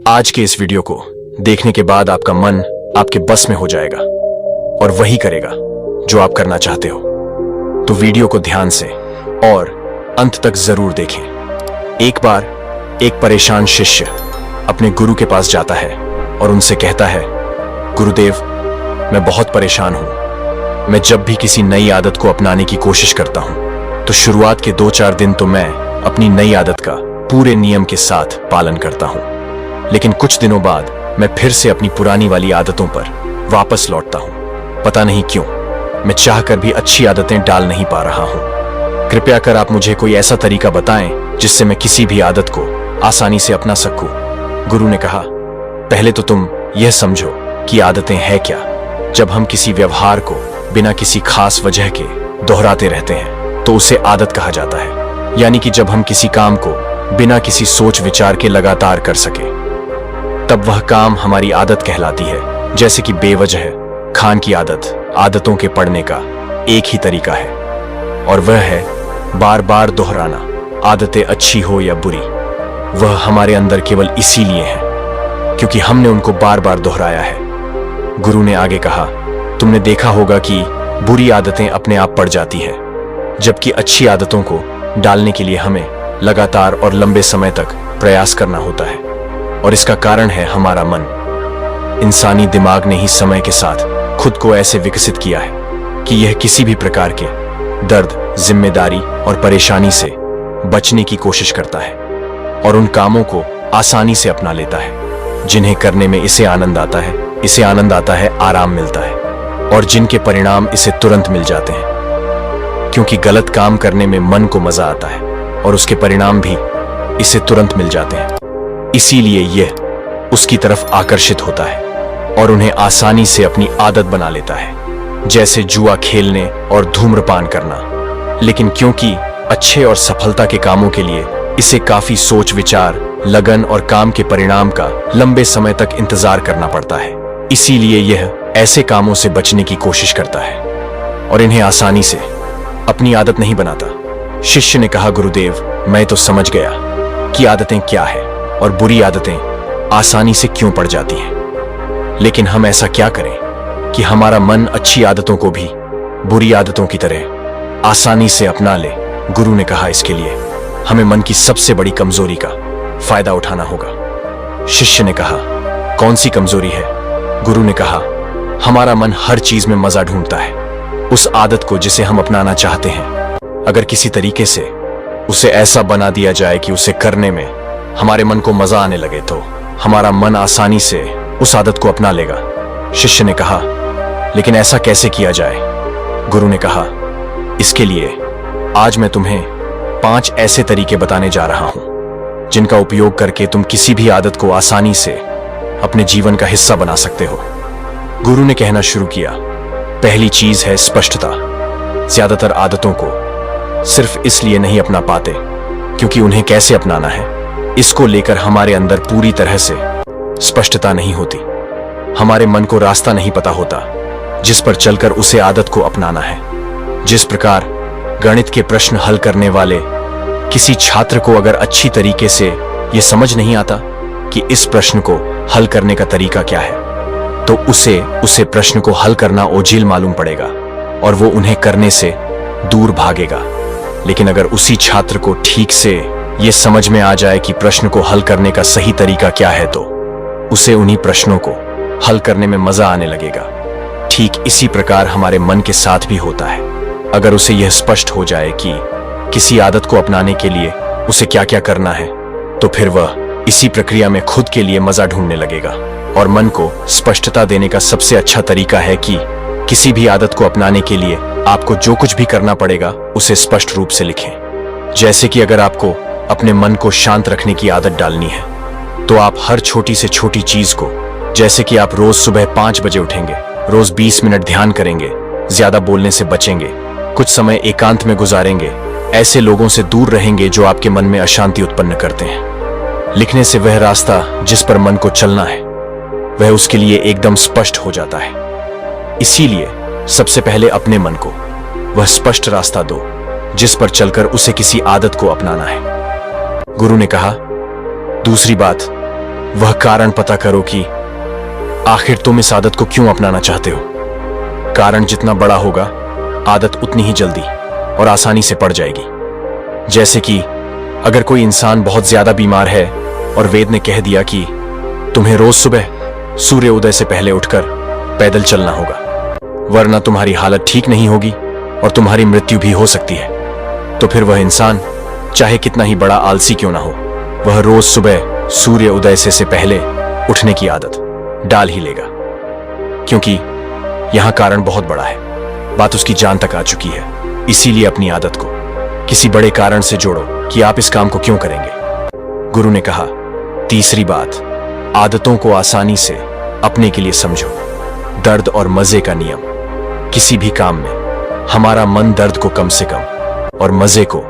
आज के इस वीडियो को देखने के बाद आपका मन आपके बस में हो जाएगा और वही करेगा जो आप करना चाहते हो। तो वीडियो को ध्यान से और अंत तक जरूर देखें। एक बार एक परेशान शिष्य अपने गुरु के पास जाता है और उनसे कहता है, गुरुदेव, मैं बहुत परेशान हूं। मैं जब भी किसी नई आदत को अपनाने की कोशिश करता हूं तो शुरुआत के 2-4 दिन तो मैं अपनी नई आदत का पूरे नियम के साथ पालन करता हूं, लेकिन कुछ दिनों बाद मैं फिर से अपनी पुरानी वाली आदतों पर वापस लौटता हूं। पता नहीं क्यों, मैं चाहकर भी अच्छी आदतें डाल नहीं पा रहा हूं। कृपया कर आप मुझे कोई ऐसा तरीका बताएं जिससे मैं किसी भी आदत को आसानी से अपना सकूं। गुरु ने कहा, पहले तो तुम यह समझो कि आदतें हैं क्या। जब हम किसी व्यवहार को बिना किसी खास वजह के दोहराते रहते हैं तो उसे आदत कहा जाता है। यानी कि जब हम किसी काम को बिना किसी सोच विचार के लगातार कर सके तब वह काम हमारी आदत कहलाती है। जैसे कि बेवजह खान की आदत आदतों के पड़ने का एक ही तरीका है, और वह है बार बार दोहराना। आदतें अच्छी हो या बुरी, वह हमारे अंदर केवल इसीलिए है क्योंकि हमने उनको बार बार दोहराया है। गुरु ने आगे कहा, तुमने देखा होगा कि बुरी आदतें अपने आप पड़ जाती हैं, जबकि अच्छी आदतों को डालने के लिए हमें लगातार और लंबे समय तक प्रयास करना होता है। और इसका कारण है हमारा मन। इंसानी दिमाग ने ही समय के साथ खुद को ऐसे विकसित किया है कि यह किसी भी प्रकार के दर्द, जिम्मेदारी और परेशानी से बचने की कोशिश करता है और उन कामों को आसानी से अपना लेता है जिन्हें करने में इसे आनंद आता है। इसे आनंद आता है, आराम मिलता है, और जिनके परिणाम इसे तुरंत मिल जाते हैं। क्योंकि गलत काम करने में मन को मजा आता है और उसके परिणाम भी इसे तुरंत मिल जाते हैं। इसीलिए यह उसकी तरफ आकर्षित होता है और उन्हें आसानी से अपनी आदत बना लेता है, जैसे जुआ खेलने और धूम्रपान करना। लेकिन क्योंकि अच्छे और सफलता के कामों के लिए इसे काफी सोच विचार, लगन और काम के परिणाम का लंबे समय तक इंतजार करना पड़ता है, इसीलिए यह ऐसे कामों से बचने की कोशिश करता है और इन्हें आसानी से अपनी आदत नहीं बनाता। शिष्य ने कहा, गुरुदेव, मैं तो समझ गया कि आदतें क्या है और बुरी आदतें आसानी से क्यों पड़ जाती हैं, लेकिन हम ऐसा क्या करें कि हमारा मन अच्छी आदतों को भी बुरी आदतों की तरह आसानी से अपना ले। गुरु ने कहा, इसके लिए हमें मन की सबसे बड़ी कमजोरी का फायदा उठाना होगा। शिष्य ने कहा, कौन सी कमजोरी है? गुरु ने कहा, हमारा मन हर चीज में मजा ढूंढता है, उस आदत को जिसे हम अपनाना चाहते हैं। अगर किसी तरीके से उसे ऐसा बना दिया जाए कि उसे करने में हमारे मन को मजा आने लगे तो हमारा मन आसानी से उस आदत को अपना लेगा। शिष्य ने कहा, लेकिन ऐसा कैसे किया जाए? गुरु ने कहा, इसके लिए आज मैं तुम्हें 5 ऐसे तरीके बताने जा रहा हूं जिनका उपयोग करके तुम किसी भी आदत को आसानी से अपने जीवन का हिस्सा बना सकते हो। गुरु ने कहना शुरू किया, पहली चीज है स्पष्टता। ज्यादातर आदतों को सिर्फ इसलिए नहीं अपना पाते क्योंकि उन्हें कैसे अपनाना है इसको लेकर हमारे अंदर पूरी तरह से स्पष्टता नहीं होती। हमारे मन को रास्ता नहीं पता होता जिस पर चलकर उसे आदत को अपनाना है। जिस प्रकार गणित के प्रश्न हल करने वाले किसी छात्र को अगर अच्छी तरीके से यह समझ नहीं आता कि इस प्रश्न को हल करने का तरीका क्या है तो उसे प्रश्न को हल करना ओझिल मालूम पड़ेगा और वो उन्हें करने से दूर भागेगा। लेकिन अगर उसी छात्र को ठीक से ये समझ में आ जाए कि प्रश्न को हल करने का सही तरीका क्या है तो उसे उन्हीं प्रश्नों को हल करने में मजा आने लगेगा। ठीक इसी प्रकार हमारे मन के साथ भी होता है। अगर उसे यह स्पष्ट हो जाए कि किसी आदत को अपनाने के लिए उसे क्या क्या करना है तो फिर वह इसी प्रक्रिया में खुद के लिए मजा ढूंढने लगेगा। और मन को स्पष्टता देने का सबसे अच्छा तरीका है कि किसी भी आदत को अपनाने के लिए आपको जो कुछ भी करना पड़ेगा उसे स्पष्ट रूप से लिखें। जैसे कि अगर आपको अपने मन को शांत रखने की आदत डालनी है तो आप हर छोटी से छोटी चीज को, जैसे कि आप रोज सुबह 5 बजे उठेंगे, रोज 20 मिनट ध्यान करेंगे, ज्यादा बोलने से बचेंगे, कुछ समय एकांत में गुजारेंगे, ऐसे लोगों से दूर रहेंगे जो आपके मन में अशांति उत्पन्न करते हैं। लिखने से वह रास्ता जिस पर मन को चलना है वह उसके लिए एकदम स्पष्ट हो जाता है। इसीलिए सबसे पहले अपने मन को वह स्पष्ट रास्ता दो जिस पर चलकर उसे किसी आदत को अपनाना है। गुरु ने कहा, दूसरी बात, वह कारण पता करो कि आखिर तुम इस आदत को क्यों अपनाना चाहते हो। कारण जितना बड़ा होगा, आदत उतनी ही जल्दी और आसानी से पड़ जाएगी। जैसे कि अगर कोई इंसान बहुत ज्यादा बीमार है और वेद ने कह दिया कि तुम्हें रोज सुबह सूर्य उदय से पहले उठकर पैदल चलना होगा, वरना तुम्हारी हालत ठीक नहीं होगी और तुम्हारी मृत्यु भी हो सकती है, तो फिर वह इंसान चाहे कितना ही बड़ा आलसी क्यों ना हो, वह रोज सुबह सूर्य उदय से पहले उठने की आदत डाल ही लेगा। क्योंकि यहां कारण बहुत बड़ा है, बात उसकी जान तक आ चुकी है। इसीलिए अपनी आदत को किसी बड़े कारण से जोड़ो कि आप इस काम को क्यों करेंगे। गुरु ने कहा, तीसरी बात, आदतों को आसानी से अपने के लिए समझो। दर्द और मजे का नियम। किसी भी काम में हमारा मन दर्द को कम से कम और मजे को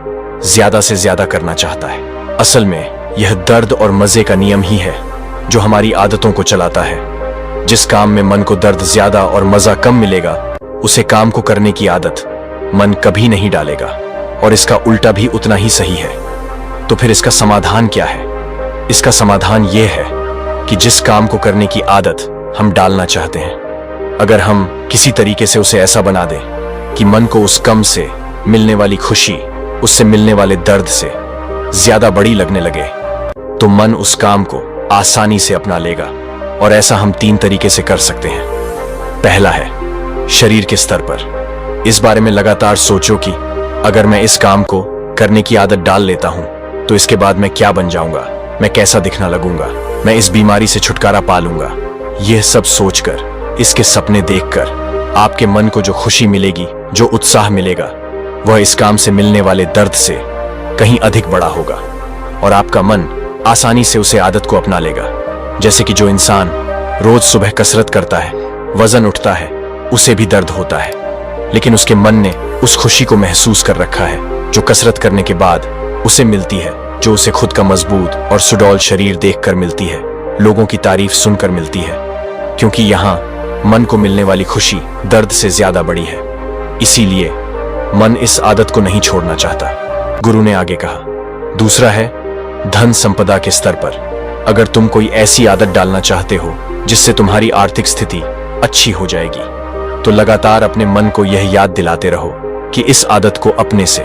ज्यादा से ज्यादा करना चाहता है। असल में यह दर्द और मजे का नियम ही है जो हमारी आदतों को चलाता है। जिस काम में मन को दर्द ज्यादा और मजा कम मिलेगा, उसे काम को करने की आदत मन कभी नहीं डालेगा, और इसका उल्टा भी उतना ही सही है। तो फिर इसका समाधान क्या है? इसका समाधान यह है कि जिस काम को करने की आदत हम डालना चाहते हैं, अगर हम किसी तरीके से उसे ऐसा बना दें कि मन को उस कम से मिलने वाली खुशी उससे मिलने वाले दर्द से ज्यादा बड़ी लगने लगे, तो मन उस काम को आसानी से अपना लेगा। और ऐसा हम 3 तरीके से कर सकते हैं। पहला है शरीर के स्तर पर। इस बारे में लगातार सोचो कि अगर मैं इस काम को करने की आदत डाल लेता हूं तो इसके बाद मैं क्या बन जाऊंगा, मैं कैसा दिखना लगूंगा, मैं इस बीमारी से छुटकारा पा लूंगा। यह सब सोचकर, इसके सपने देखकर आपके मन को जो खुशी मिलेगी, जो उत्साह मिलेगा, वह इस काम से मिलने वाले दर्द से कहीं अधिक बड़ा होगा और आपका मन आसानी से उसे आदत को अपना लेगा। जैसे कि जो इंसान रोज सुबह कसरत करता है, वजन उठता है, उसे भी दर्द होता है, लेकिन उसके मन ने उस खुशी को महसूस कर रखा है जो कसरत करने के बाद उसे मिलती है, जो उसे खुद का मजबूत और सुडौल शरीर देखकर मिलती है, लोगों की तारीफ सुनकर मिलती है। क्योंकि यहाँ मन को मिलने वाली खुशी दर्द से ज्यादा बड़ी है, इसीलिए मन इस आदत को नहीं छोड़ना चाहता। गुरु ने आगे कहा, दूसरा है धन संपदा के स्तर पर। अगर तुम कोई ऐसी आदत डालना चाहते हो जिससे तुम्हारी आर्थिक स्थिति अच्छी हो जाएगी, तो लगातार अपने मन को यह याद दिलाते रहो कि इस आदत को अपने से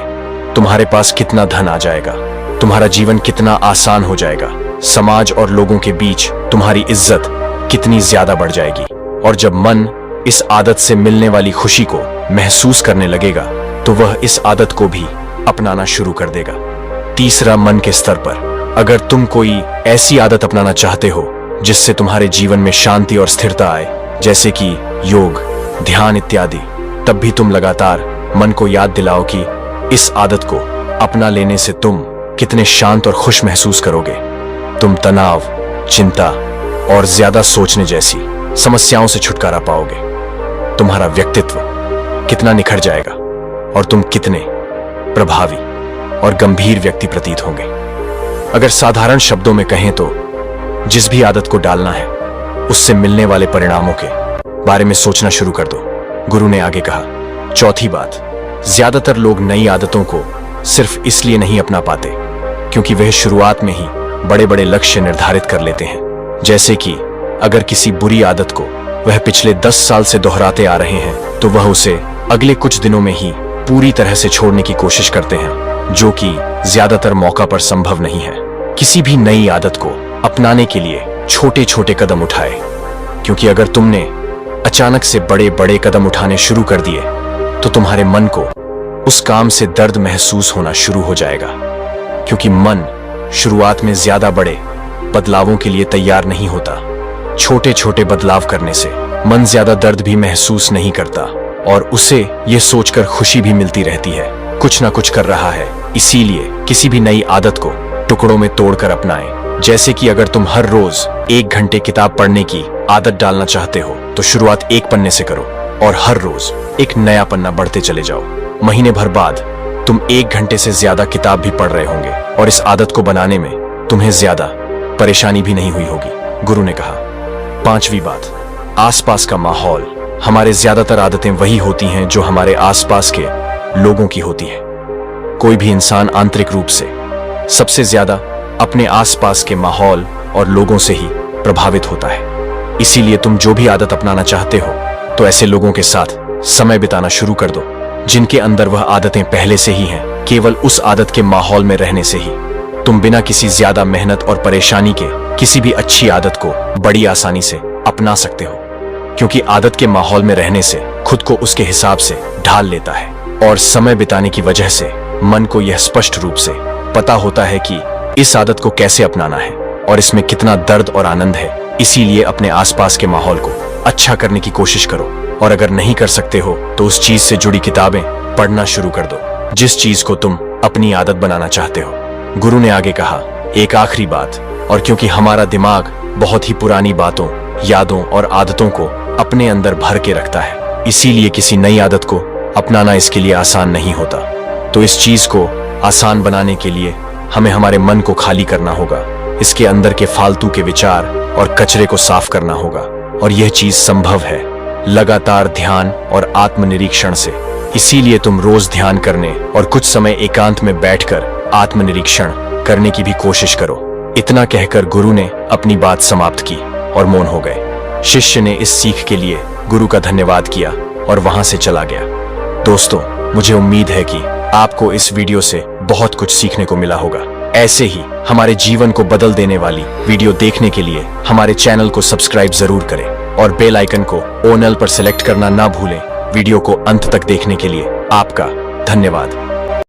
तुम्हारे पास कितना धन आ जाएगा, तुम्हारा जीवन कितना आसान हो जाएगा, समाज और लोगों के बीच तुम्हारी इज्जत कितनी ज्यादा बढ़ जाएगी। और जब मन इस आदत से मिलने वाली खुशी को महसूस करने लगेगा, तो वह इस आदत को भी अपनाना शुरू कर देगा। तीसरा, मन के स्तर पर। अगर तुम कोई ऐसी आदत अपनाना चाहते हो जिससे तुम्हारे जीवन में शांति और स्थिरता आए, जैसे कि योग, ध्यान इत्यादि, तब भी तुम लगातार मन को याद दिलाओ कि इस आदत को अपना लेने से तुम कितने शांत और खुश महसूस करोगे। तुम तनाव, चिंता और ज्यादा सोचने जैसी समस्याओं से छुटकारा पाओगे। तुम्हारा व्यक्तित्व कितना निखर जाएगा और तुम कितने प्रभावी और गंभीर व्यक्ति प्रतीत होंगे। अगर साधारण शब्दों में कहें तो जिस भी आदत को डालना है, उससे मिलने वाले परिणामों के बारे में सोचना शुरू कर दो। गुरु ने आगे कहा, चौथी बात, ज्यादातर लोग नई आदतों को सिर्फ इसलिए नहीं अपना पाते क्योंकि वह शुरुआत में ही बड़े बड़े लक्ष्य निर्धारित कर लेते हैं। जैसे कि अगर किसी बुरी आदत को वह पिछले 10 साल से दोहराते आ रहे हैं, तो वह उसे अगले कुछ दिनों में ही पूरी तरह से छोड़ने की कोशिश करते हैं, जो कि ज्यादातर मौका पर संभव नहीं है। किसी भी नई आदत को अपनाने के लिए छोटे छोटे कदम उठाए, क्योंकि अगर तुमने अचानक से बड़े बड़े कदम उठाने शुरू कर दिए तो तुम्हारे मन को उस काम से दर्द महसूस होना शुरू हो जाएगा। क्योंकि मन शुरुआत में ज्यादा बड़े बदलावों के लिए तैयार नहीं होता। छोटे छोटे बदलाव करने से मन ज्यादा दर्द भी महसूस नहीं करता और उसे यह सोचकर खुशी भी मिलती रहती है, कुछ ना कुछ कर रहा है। इसीलिए किसी भी नई आदत को टुकड़ों में तोड़कर अपनाएं। जैसे कि अगर तुम हर रोज 1 घंटे किताब पढ़ने की आदत डालना चाहते हो, तो शुरुआत 1 पन्ने से करो और हर रोज एक नया पन्ना बढ़ते चले जाओ। महीने भर बाद तुम 1 घंटे से ज्यादा किताब भी पढ़ रहे होंगे और इस आदत को बनाने में तुम्हें ज्यादा परेशानी भी नहीं हुई होगी। गुरु ने कहा, 5वीं बात, आसपास का माहौल। हमारे ज्यादातर आदतें वही होती हैं जो हमारे आसपास के लोगों की होती है। कोई भी इंसान आंतरिक रूप से सबसे ज्यादा अपने आसपास के माहौल और लोगों से ही प्रभावित होता है। इसीलिए तुम जो भी आदत अपनाना चाहते हो तो ऐसे लोगों के साथ समय बिताना शुरू कर दो जिनके अंदर वह आदतें पहले से ही हैं। केवल उस आदत के माहौल में रहने से ही तुम बिना किसी ज्यादा मेहनत और परेशानी के किसी भी अच्छी आदत को बड़ी आसानी से अपना सकते हो, क्योंकि आदत के माहौल में रहने से खुद को उसके हिसाब से ढाल लेता है और समय बिताने की वजह से मन को यह स्पष्ट रूप से पता होता है कि इस आदत को कैसे अपनाना है और इसमें कितना दर्द और आनंद है। इसीलिए अपने आसपास के माहौल को अच्छा करने की कोशिश करो, और अगर नहीं कर सकते हो तो उस चीज से जुड़ी किताबें पढ़ना शुरू कर दो जिस चीज को तुम अपनी आदत बनाना चाहते हो। गुरु ने आगे कहा, एक आखिरी बात, और क्योंकि हमारा दिमाग बहुत ही पुरानी बातों, यादों और आदतों को अपने अंदर भर के रखता है, इसीलिए किसी नई आदत को अपनाना इसके लिए आसान नहीं होता। तो इस चीज को आसान बनाने के लिए हमें हमारे मन को खाली करना होगा, इसके अंदर के फालतू के विचार और कचरे को साफ करना होगा, और यह चीज संभव है लगातार ध्यान और आत्मनिरीक्षण से। इसीलिए तुम रोज ध्यान करने और कुछ समय एकांत में बैठकर आत्मनिरीक्षण करने की भी कोशिश करो। इतना कहकर गुरु ने अपनी बात समाप्त की और मौन हो गए। शिष्य ने इस सीख के लिए गुरु का धन्यवाद किया और वहां से चला गया। दोस्तों, मुझे उम्मीद है कि आपको इस वीडियो से बहुत कुछ सीखने को मिला होगा। ऐसे ही हमारे जीवन को बदल देने वाली वीडियो देखने के लिए हमारे चैनल को सब्सक्राइब जरूर करें और बेल आइकन को ऑल पर सेलेक्ट करना ना भूलें। वीडियो को अंत तक देखने के लिए आपका धन्यवाद।